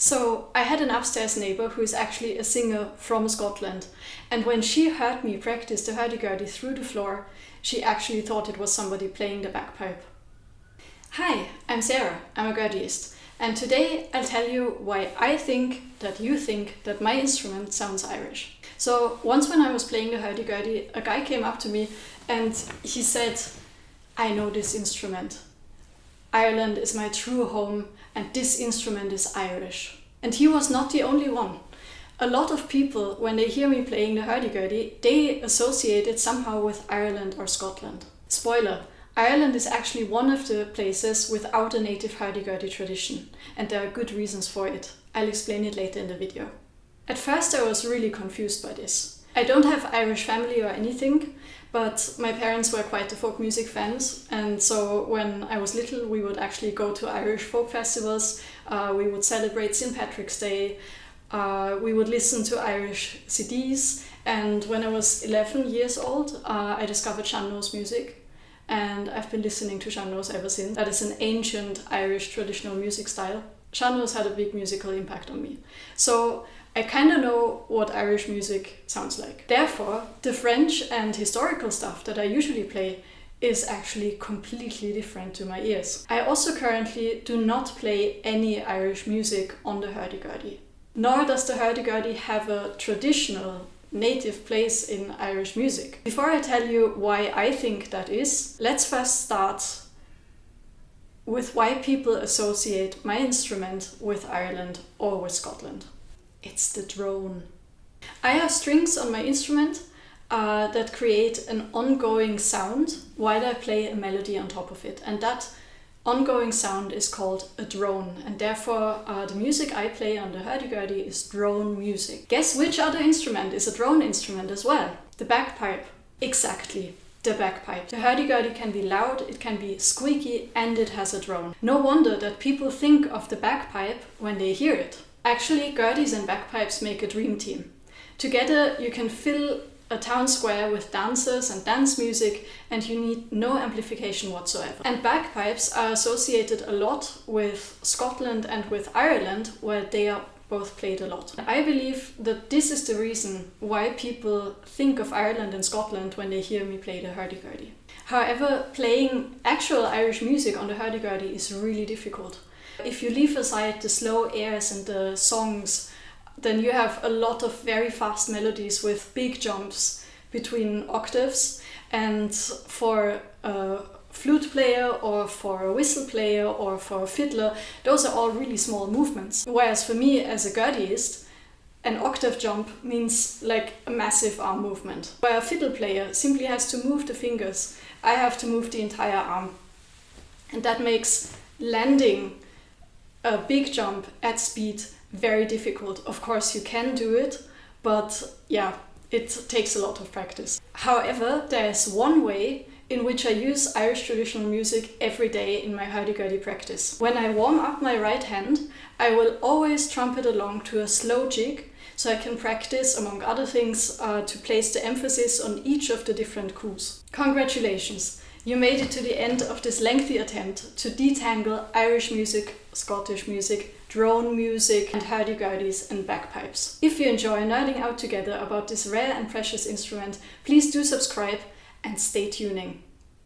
So I had an upstairs neighbor who is actually a singer from Scotland, and when she heard me practice the hurdy-gurdy through the floor, she actually thought it was somebody playing the bagpipe. Hi, I'm Sarah, I'm a gurdyist, and today I'll tell you why I think that you think that my instrument sounds Irish. So once when I was playing the hurdy-gurdy, a guy came up to me and he said, I know this instrument. Ireland is my true home and this instrument is Irish. And he was not the only one. A lot of people, when they hear me playing the hurdy-gurdy, they associate it somehow with Ireland or Scotland. Spoiler, Ireland is actually one of the places without a native hurdy-gurdy tradition, and there are good reasons for it. I'll explain it later in the video. At first I was really confused by this. I don't have Irish family or anything, but my parents were quite the folk music fans, and so when I was little we would actually go to Irish folk festivals, we would celebrate St. Patrick's Day, we would listen to Irish CDs, and when I was 11 years old I discovered sean-nós music, and I've been listening to sean-nós ever since. That is an ancient Irish traditional music style. Sean-nós had a big musical impact on me. So I kind of know what Irish music sounds like. Therefore, the French and historical stuff that I usually play is actually completely different to my ears. I also currently do not play any Irish music on the hurdy-gurdy. Nor does the hurdy-gurdy have a traditional native place in Irish music. Before I tell you why I think that is, let's first start with why people associate my instrument with Ireland or with Scotland. It's the drone. I have strings on my instrument that create an ongoing sound while I play a melody on top of it, and that ongoing sound is called a drone, and therefore the music I play on the hurdy-gurdy is drone music. Guess which other instrument is a drone instrument as well? The bagpipe. Exactly, the bagpipe. The hurdy-gurdy can be loud, it can be squeaky, and it has a drone. No wonder that people think of the bagpipe when they hear it. Actually, gurdies and bagpipes make a dream team. Together you can fill a town square with dancers and dance music, and you need no amplification whatsoever. And bagpipes are associated a lot with Scotland and with Ireland, where they are both played a lot. I believe that this is the reason why people think of Ireland and Scotland when they hear me play the hurdy-gurdy. However, playing actual Irish music on the hurdy-gurdy is really difficult. If you leave aside the slow airs and the songs, then you have a lot of very fast melodies with big jumps between octaves, and for a flute player or for a whistle player or for a fiddler, those are all really small movements. Whereas for me as a gurdyist, an octave jump means like a massive arm movement. Where a fiddle player simply has to move the fingers, I have to move the entire arm. And that makes landing a big jump at speed very difficult. Of course you can do it, but yeah, it takes a lot of practice. However, there's one way in which I use Irish traditional music every day in my hurdy-gurdy practice. When I warm up my right hand, I will always trumpet along to a slow jig, so I can practice, among other things, to place the emphasis on each of the different coups. Congratulations! You made it to the end of this lengthy attempt to detangle Irish music, Scottish music, drone music, and hurdy-gurdies and bagpipes. If you enjoy nerding out together about this rare and precious instrument, please do subscribe and stay tuning.